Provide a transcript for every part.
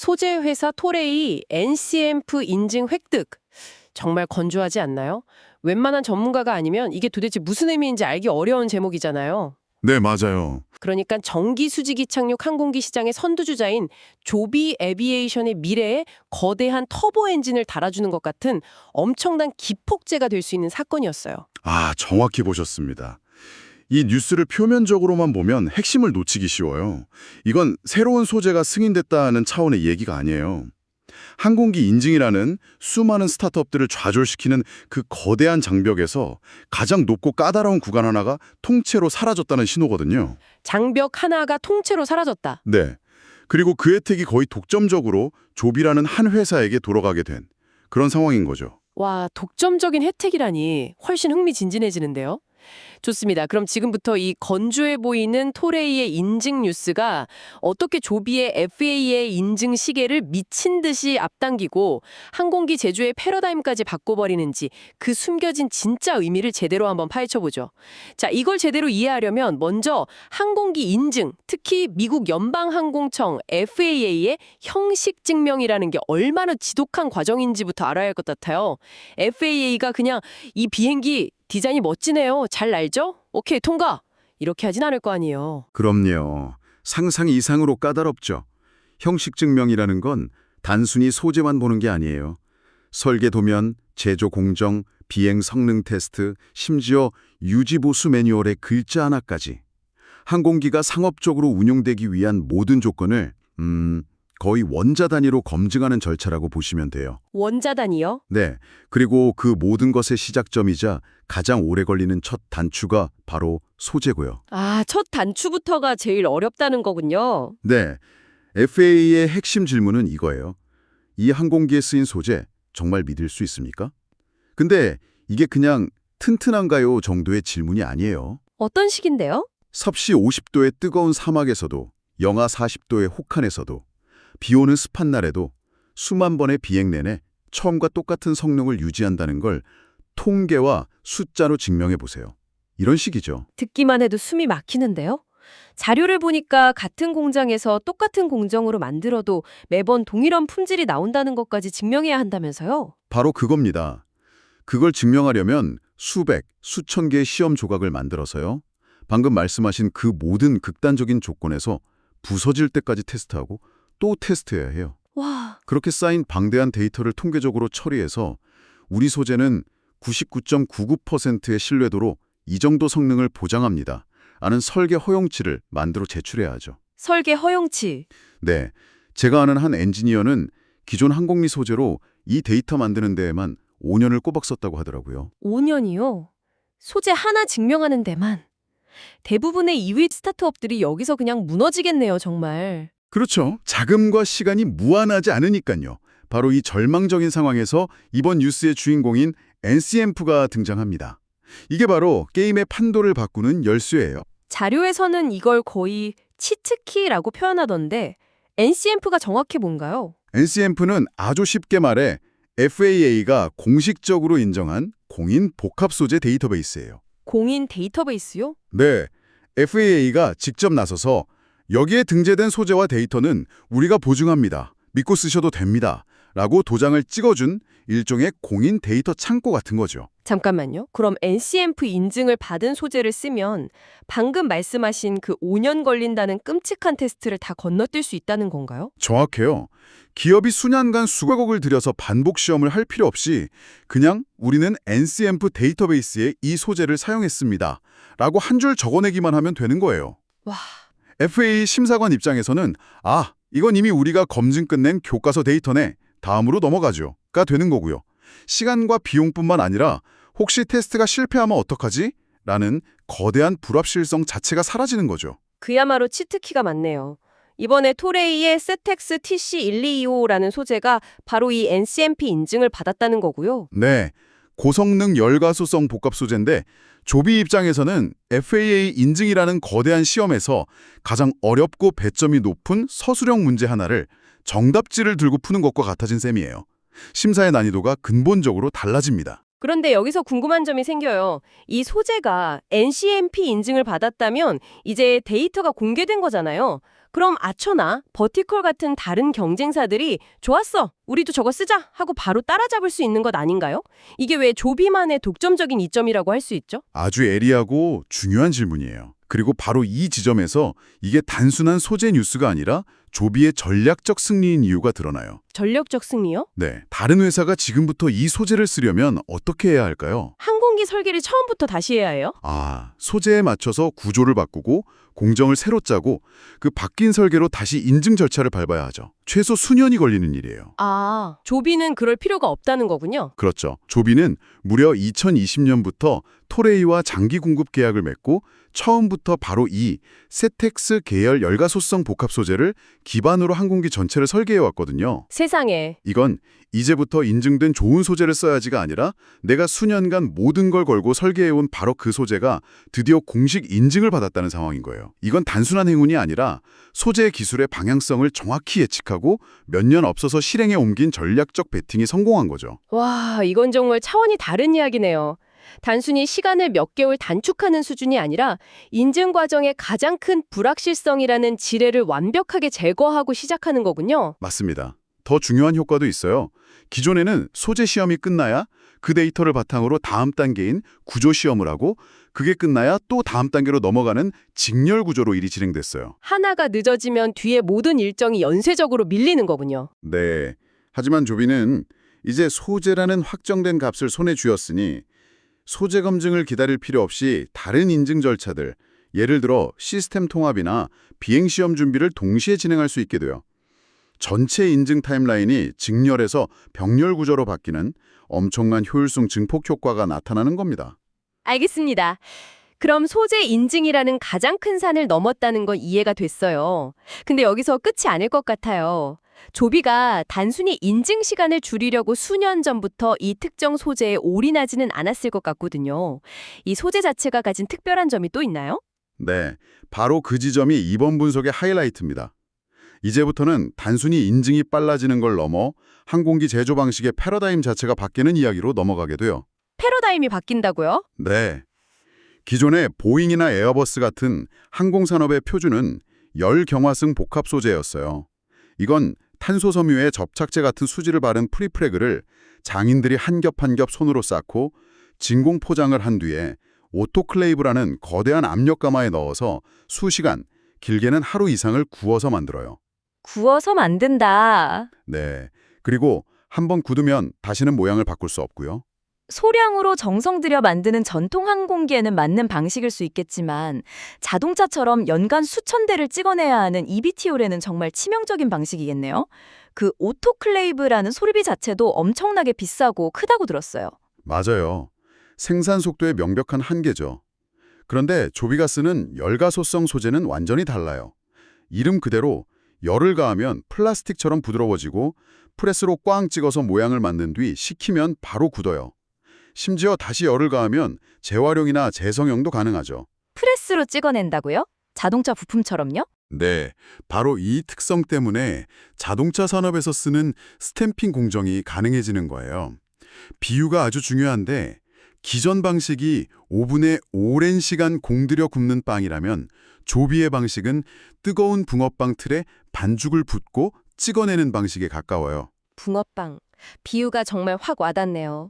소재 회사 토레이 NCM프 인증 획득. 정말 건조하지 않나요? 웬만한 전문가가 아니면 이게 도대체 무슨 의미인지 알기 어려운 제목이잖아요. 네, 맞아요. 그러니까 전기 수직이 착륙 항공기 시장의 선두주자인 조비 에비에이션의 미래에 거대한 터보 엔진을 달아주는 것 같은 엄청난 기폭제가 될 수 있는 사건이었어요. 아, 정확히 보셨습니다. 이 뉴스를 표면적으로만 보면 핵심을 놓치기 쉬워요. 이건 새로운 소재가 승인됐다는 차원의 얘기가 아니에요. 항공기 인증이라는 수많은 스타트업들을 좌절시키는 그 거대한 장벽에서 가장 높고 까다로운 구간 하나가 통째로 사라졌다는 신호거든요. 장벽 하나가 통째로 사라졌다. 네. 그리고 그 혜택이 거의 독점적으로 조비라는 한 회사에게 돌아가게 된 그런 상황인 거죠. 와, 독점적인 혜택이라니 훨씬 흥미진진해지는데요. 좋습니다. 그럼 지금부터 이 건조해 보이는 토레이의 인증 뉴스가 어떻게 조비의 FAA 인증 시계를 미친 듯이 앞당기고 항공기 제조의 패러다임까지 바꿔버리는지 그 숨겨진 진짜 의미를 제대로 한번 파헤쳐보죠. 자, 이걸 제대로 이해하려면 먼저 항공기 인증, 특히 미국 연방항공청 FAA의 형식 증명이라는 게 얼마나 지독한 과정인지부터 알아야 할 것 같아요. FAA가 그냥 이 비행기 디자인이 멋지네요. 잘 날죠? 오케이, 통과! 이렇게 하진 않을 거 아니에요. 그럼요. 상상 이상으로 까다롭죠. 형식 증명이라는 건 단순히 소재만 보는 게 아니에요. 설계 도면, 제조 공정, 비행 성능 테스트, 심지어 유지 보수 매뉴얼의 글자 하나까지. 항공기가 상업적으로 운용되기 위한 모든 조건을 거의 원자 단위로 검증하는 절차라고 보시면 돼요. 원자 단위요? 네. 그리고 그 모든 것의 시작점이자 가장 오래 걸리는 첫 단추가 바로 소재고요. 아, 첫 단추부터가 제일 어렵다는 거군요. 네. FAA의 핵심 질문은 이거예요. 이 항공기에 쓰인 소재 정말 믿을 수 있습니까? 근데 이게 그냥 튼튼한가요 정도의 질문이 아니에요. 어떤 식인데요? 섭씨 50도의 뜨거운 사막에서도 영하 40도의 혹한에서도 비 오는 습한 날에도 수만 번의 비행 내내 처음과 똑같은 성능을 유지한다는 걸 통계와 숫자로 증명해 보세요. 이런 식이죠. 듣기만 해도 숨이 막히는데요? 자료를 보니까 같은 공장에서 똑같은 공정으로 만들어도 매번 동일한 품질이 나온다는 것까지 증명해야 한다면서요? 바로 그겁니다. 그걸 증명하려면 수백, 수천 개의 시험 조각을 만들어서요. 방금 말씀하신 그 모든 극단적인 조건에서 부서질 때까지 테스트하고 또 테스트해야 해요. 와, 그렇게 쌓인 방대한 데이터를 통계적으로 처리해서 우리 소재는 99.99%의 신뢰도로 이 정도 성능을 보장합니다. 아는 설계 허용치를 만들어 제출해야 하죠. 설계 허용치. 네, 제가 아는 한 엔지니어는 기존 항공기 소재로 이 데이터 만드는 데에만 5년을 꼬박 썼다고 하더라고요. 5년이요? 소재 하나 증명하는 데만. 대부분의 2위 스타트업들이 여기서 그냥 무너지겠네요, 정말. 그렇죠. 자금과 시간이 무한하지 않으니까요. 바로 이 절망적인 상황에서 이번 뉴스의 주인공인 NCM프가 등장합니다. 이게 바로 게임의 판도를 바꾸는 열쇠예요. 자료에서는 이걸 거의 치트키라고 표현하던데 NCM프가 정확히 뭔가요? NCM프는 아주 쉽게 말해 FAA가 공식적으로 인정한 공인 복합 소재 데이터베이스예요. 공인 데이터베이스요? 네, FAA가 직접 나서서 여기에 등재된 소재와 데이터는 우리가 보증합니다. 믿고 쓰셔도 됩니다. 라고 도장을 찍어준 일종의 공인 데이터 창고 같은 거죠. 잠깐만요. 그럼 NCM프 인증을 받은 소재를 쓰면 방금 말씀하신 그 5년 걸린다는 끔찍한 테스트를 다 건너뛸 수 있다는 건가요? 정확해요. 기업이 수년간 수백억을 들여서 반복 시험을 할 필요 없이 그냥 우리는 NCM프 데이터베이스에 이 소재를 사용했습니다. 라고 한 줄 적어내기만 하면 되는 거예요. 와, FAA 심사관 입장에서는 아, 이건 이미 우리가 검증 끝낸 교과서 데이터네. 다음으로 넘어가죠. 가 되는 거고요. 시간과 비용뿐만 아니라 혹시 테스트가 실패하면 어떡하지? 라는 거대한 불확실성 자체가 사라지는 거죠. 그야말로 치트키가 많네요. 이번에 토레이의 세텍스 TC1225라는 소재가 바로 이 NCMP 인증을 받았다는 거고요. 네, 고성능 열가소성 복합 소재인데 조비 입장에서는 FAA 인증이라는 거대한 시험에서 가장 어렵고 배점이 높은 서술형 문제 하나를 정답지를 들고 푸는 것과 같아진 셈이에요. 심사의 난이도가 근본적으로 달라집니다. 그런데 여기서 궁금한 점이 생겨요. 이 소재가 NCMP 인증을 받았다면 이제 데이터가 공개된 거잖아요. 그럼 아초나 버티컬 같은 다른 경쟁사들이 좋았어, 우리도 저거 쓰자 하고 바로 따라잡을 수 있는 것 아닌가요? 이게 왜 조비만의 독점적인 이점이라고 할 수 있죠? 아주 예리하고 중요한 질문이에요. 그리고 바로 이 지점에서 이게 단순한 소재 뉴스가 아니라 조비의 전략적 승리인 이유가 드러나요. 전력적 승리요? 네, 다른 회사가 지금부터 이 소재를 쓰려면 어떻게 해야 할까요? 항공기 설계를 처음부터 다시 해야 해요? 소재에 맞춰서 구조를 바꾸고 공정을 새로 짜고 그 바뀐 설계로 다시 인증 절차를 밟아야 하죠. 최소 수년이 걸리는 일이에요. 조비는 그럴 필요가 없다는 거군요. 그렇죠. 조비는 무려 2020년부터 토레이와 장기 공급 계약을 맺고 처음부터 바로 이 세텍스 계열 열가소성 복합 소재를 기반으로 항공기 전체를 설계해왔거든요. 세상에. 이건 이제부터 인증된 좋은 소재를 써야지가 아니라 내가 수년간 모든 걸 걸고 설계해온 바로 그 소재가 드디어 공식 인증을 받았다는 상황인 거예요. 이건 단순한 행운이 아니라 소재 기술의 방향성을 정확히 예측하고 몇 년 앞서서 실행에 옮긴 전략적 베팅이 성공한 거죠. 와, 이건 정말 차원이 다른 이야기네요. 단순히 시간을 몇 개월 단축하는 수준이 아니라 인증 과정의 가장 큰 불확실성이라는 지뢰를 완벽하게 제거하고 시작하는 거군요. 맞습니다. 더 중요한 효과도 있어요. 기존에는 소재 시험이 끝나야 그 데이터를 바탕으로 다음 단계인 구조 시험을 하고 그게 끝나야 또 다음 단계로 넘어가는 직렬 구조로 일이 진행됐어요. 하나가 늦어지면 뒤에 모든 일정이 연쇄적으로 밀리는 거군요. 네. 하지만 조비는 이제 소재라는 확정된 값을 손에 쥐었으니 소재 검증을 기다릴 필요 없이 다른 인증 절차들, 예를 들어 시스템 통합이나 비행시험 준비를 동시에 진행할 수 있게 돼요. 전체 인증 타임라인이 직렬에서 병렬 구조로 바뀌는 엄청난 효율성 증폭 효과가 나타나는 겁니다. 알겠습니다. 그럼 소재 인증이라는 가장 큰 산을 넘었다는 건 이해가 됐어요. 근데 여기서 끝이 아닐 것 같아요. 조비가 단순히 인증 시간을 줄이려고 수년 전부터 이 특정 소재에 올인하지는 않았을 것 같거든요. 이 소재 자체가 가진 특별한 점이 또 있나요? 네, 바로 그 지점이 이번 분석의 하이라이트입니다. 이제부터는 단순히 인증이 빨라지는 걸 넘어 항공기 제조 방식의 패러다임 자체가 바뀌는 이야기로 넘어가게 돼요. 패러다임이 바뀐다고요? 네. 기존의 보잉이나 에어버스 같은 항공산업의 표준은 열경화승 복합 소재였어요. 이건 탄소 섬유에 접착제 같은 수지를 바른 프리프레그를 장인들이 한 겹 한 겹 손으로 쌓고 진공 포장을 한 뒤에 오토클레이브라는 거대한 압력 가마에 넣어서 수시간, 길게는 하루 이상을 구워서 만들어요. 구워서 만든다. 네. 그리고 한번 굳으면 다시는 모양을 바꿀 수 없고요. 소량으로 정성 들여 만드는 전통 항공기에는 맞는 방식일 수 있겠지만 자동차처럼 연간 수천 대를 찍어내야 하는 EVTOL에는 정말 치명적인 방식이겠네요. 그 오토클레이브라는 소리비 자체도 엄청나게 비싸고 크다고 들었어요. 맞아요. 생산 속도의 명백한 한계죠. 그런데 조비가 쓰는 열가소성 소재는 완전히 달라요. 이름 그대로 열을 가하면 플라스틱처럼 부드러워지고 프레스로 꽝 찍어서 모양을 만든 뒤 식히면 바로 굳어요. 심지어 다시 열을 가하면 재활용이나 재성형도 가능하죠. 프레스로 찍어낸다고요? 자동차 부품처럼요? 네, 바로 이 특성 때문에 자동차 산업에서 쓰는 스탬핑 공정이 가능해지는 거예요. 비유가 아주 중요한데 기존 방식이 오븐에 오랜 시간 공들여 굽는 빵이라면 조비의 방식은 뜨거운 붕어빵 틀에 반죽을 붓고 찍어내는 방식에 가까워요. 붕어빵. 비유가 정말 확 와닿네요.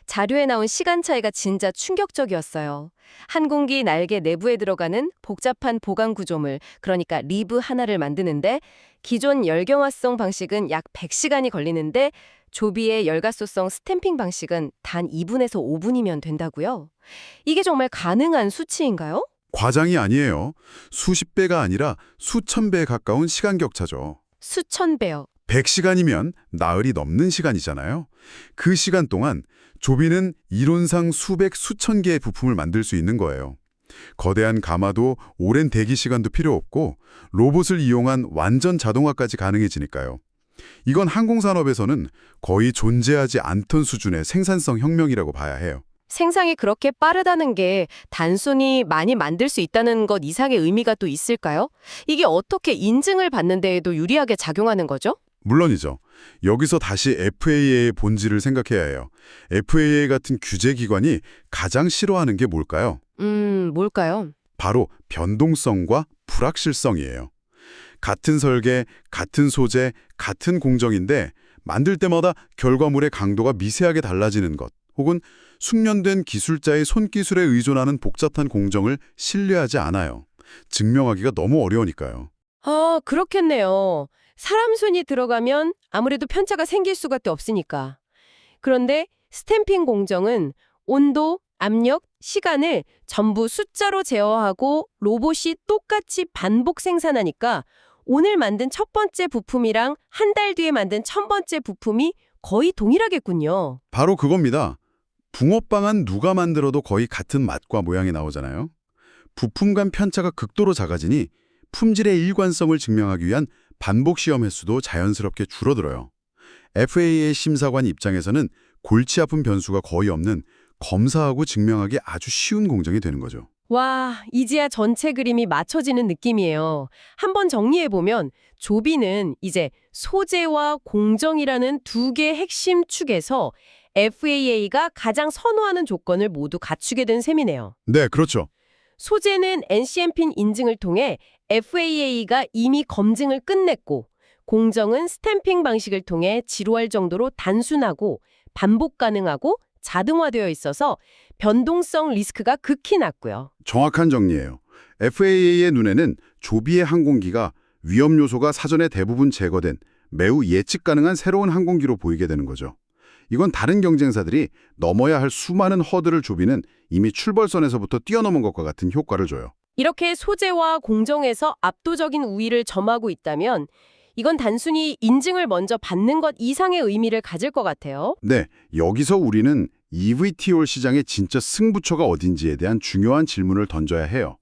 자료에 나온 시간 차이가 진짜 충격적이었어요. 항공기 날개 내부에 들어가는 복잡한 보강 구조물, 그러니까 리브 하나를 만드는데 기존 열경화성 방식은 약 100시간이 걸리는데 조비의 열가소성 스탬핑 방식은 단 2분에서 5분이면 된다고요? 이게 정말 가능한 수치인가요? 과장이 아니에요. 수십 배가 아니라 수천 배에 가까운 시간 격차죠. 수천 배요. 100시간이면 나흘이 넘는 시간이잖아요. 그 시간 동안 조비는 이론상 수백, 수천 개의 부품을 만들 수 있는 거예요. 거대한 가마도 오랜 대기 시간도 필요 없고 로봇을 이용한 완전 자동화까지 가능해지니까요. 이건 항공산업에서는 거의 존재하지 않던 수준의 생산성 혁명이라고 봐야 해요. 생산이 그렇게 빠르다는 게 단순히 많이 만들 수 있다는 것 이상의 의미가 또 있을까요? 이게 어떻게 인증을 받는 데에도 유리하게 작용하는 거죠? 물론이죠. 여기서 다시 FAA의 본질을 생각해야 해요. FAA 같은 규제기관이 가장 싫어하는 게 뭘까요? 뭘까요? 바로 변동성과 불확실성이에요. 같은 설계, 같은 소재, 같은 공정인데 만들 때마다 결과물의 강도가 미세하게 달라지는 것, 혹은 숙련된 기술자의 손기술에 의존하는 복잡한 공정을 신뢰하지 않아요. 증명하기가 너무 어려우니까요. 아, 그렇겠네요. 사람 손이 들어가면 아무래도 편차가 생길 수밖에 없으니까. 그런데 스탬핑 공정은 온도, 압력, 시간을 전부 숫자로 제어하고 로봇이 똑같이 반복 생산하니까 오늘 만든 첫 번째 부품이랑 한 달 뒤에 만든 천 번째 부품이 거의 동일하겠군요. 바로 그겁니다. 붕어빵은 누가 만들어도 거의 같은 맛과 모양이 나오잖아요. 부품 간 편차가 극도로 작아지니 품질의 일관성을 증명하기 위한 반복 시험 횟수도 자연스럽게 줄어들어요. FAA 심사관 입장에서는 골치 아픈 변수가 거의 없는 검사하고 증명하기 아주 쉬운 공정이 되는 거죠. 와, 이제야 전체 그림이 맞춰지는 느낌이에요. 한번 정리해보면 조비는 이제 소재와 공정이라는 두 개의 핵심 축에서 FAA가 가장 선호하는 조건을 모두 갖추게 된 셈이네요. 네, 그렇죠. 소재는 NCMP 인증을 통해 FAA가 이미 검증을 끝냈고, 공정은 스탬핑 방식을 통해 지루할 정도로 단순하고 반복 가능하고 자동화되어 있어서 변동성 리스크가 극히 낮고요. 정확한 정리예요. FAA의 눈에는 조비의 항공기가 위험 요소가 사전에 대부분 제거된 매우 예측 가능한 새로운 항공기로 보이게 되는 거죠. 이건 다른 경쟁사들이 넘어야 할 수많은 허들을 조비는 이미 출발선에서부터 뛰어넘은 것과 같은 효과를 줘요. 이렇게 소재와 공정에서 압도적인 우위를 점하고 있다면 이건 단순히 인증을 먼저 받는 것 이상의 의미를 가질 것 같아요. 네, 여기서 우리는 eVTOL 시장의 진짜 승부처가 어딘지에 대한 중요한 질문을 던져야 해요.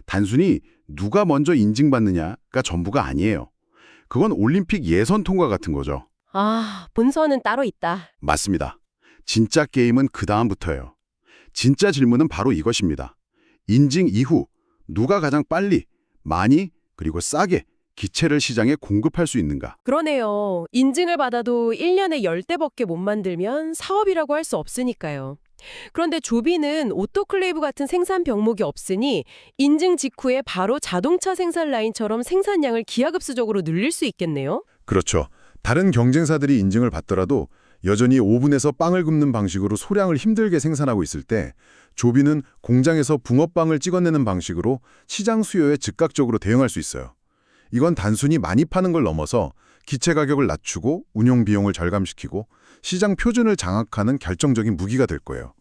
단순히 누가 먼저 인증받느냐가 전부가 아니에요. 그건 올림픽 예선 통과 같은 거죠. 아, 본선은 따로 있다. 맞습니다. 진짜 게임은 그 다음부터예요. 진짜 질문은 바로 이것입니다. 인증 이후 누가 가장 빨리, 많이, 그리고 싸게 기체를 시장에 공급할 수 있는가? 그러네요. 인증을 받아도 1년에 10대밖에 못 만들면 사업이라고 할 수 없으니까요. 그런데 조비는 오토클레이브 같은 생산 병목이 없으니 인증 직후에 바로 자동차 생산 라인처럼 생산량을 기하급수적으로 늘릴 수 있겠네요. 그렇죠. 다른 경쟁사들이 인증을 받더라도 여전히 오븐에서 빵을 굽는 방식으로 소량을 힘들게 생산하고 있을 때 조비는 공장에서 붕어빵을 찍어내는 방식으로 시장 수요에 즉각적으로 대응할 수 있어요. 이건 단순히 많이 파는 걸 넘어서 기체 가격을 낮추고 운용 비용을 절감시키고 시장 표준을 장악하는 결정적인 무기가 될 거예요.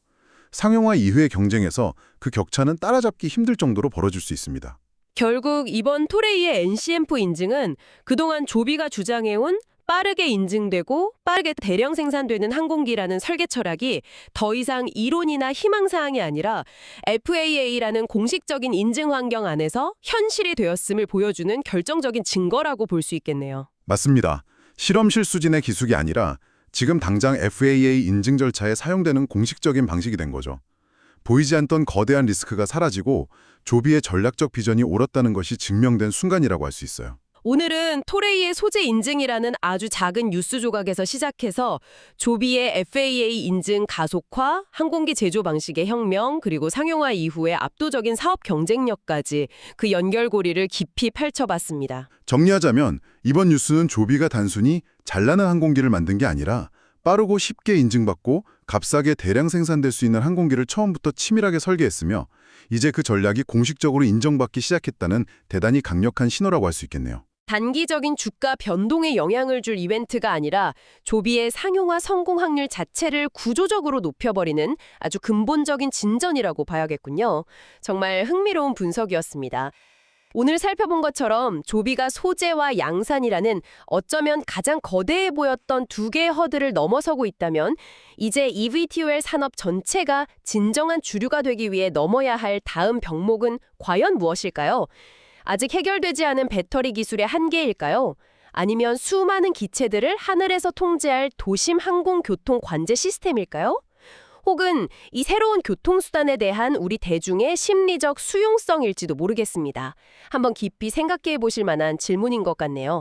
상용화 이후의 경쟁에서 그 격차는 따라잡기 힘들 정도로 벌어질 수 있습니다. 결국 이번 토레이의 NCMP 인증은 그동안 조비가 주장해온 빠르게 인증되고 빠르게 대량 생산되는 항공기라는 설계 철학이 더 이상 이론이나 희망사항이 아니라 FAA라는 공식적인 인증 환경 안에서 현실이 되었음을 보여주는 결정적인 증거라고 볼 수 있겠네요. 맞습니다. 실험실 수준의 기술이 아니라 지금 당장 FAA 인증 절차에 사용되는 공식적인 방식이 된 거죠. 보이지 않던 거대한 리스크가 사라지고 조비의 전략적 비전이 옳았다는 것이 증명된 순간이라고 할 수 있어요. 오늘은 토레이의 소재 인증이라는 아주 작은 뉴스 조각에서 시작해서 조비의 FAA 인증 가속화, 항공기 제조 방식의 혁명, 그리고 상용화 이후의 압도적인 사업 경쟁력까지 그 연결고리를 깊이 펼쳐봤습니다. 정리하자면 이번 뉴스는 조비가 단순히 잘나는 항공기를 만든 게 아니라 빠르고 쉽게 인증받고 값싸게 대량 생산될 수 있는 항공기를 처음부터 치밀하게 설계했으며 이제 그 전략이 공식적으로 인정받기 시작했다는 대단히 강력한 신호라고 할 수 있겠네요. 단기적인 주가 변동에 영향을 줄 이벤트가 아니라 조비의 상용화 성공 확률 자체를 구조적으로 높여버리는 아주 근본적인 진전이라고 봐야겠군요. 정말 흥미로운 분석이었습니다. 오늘 살펴본 것처럼 조비가 소재와 양산이라는 어쩌면 가장 거대해 보였던 두 개의 허들을 넘어서고 있다면 이제 eVTOL 산업 전체가 진정한 주류가 되기 위해 넘어야 할 다음 병목은 과연 무엇일까요? 아직 해결되지 않은 배터리 기술의 한계일까요? 아니면 수많은 기체들을 하늘에서 통제할 도심 항공교통 관제 시스템일까요? 혹은 이 새로운 교통수단에 대한 우리 대중의 심리적 수용성일지도 모르겠습니다. 한번 깊이 생각해 보실 만한 질문인 것 같네요.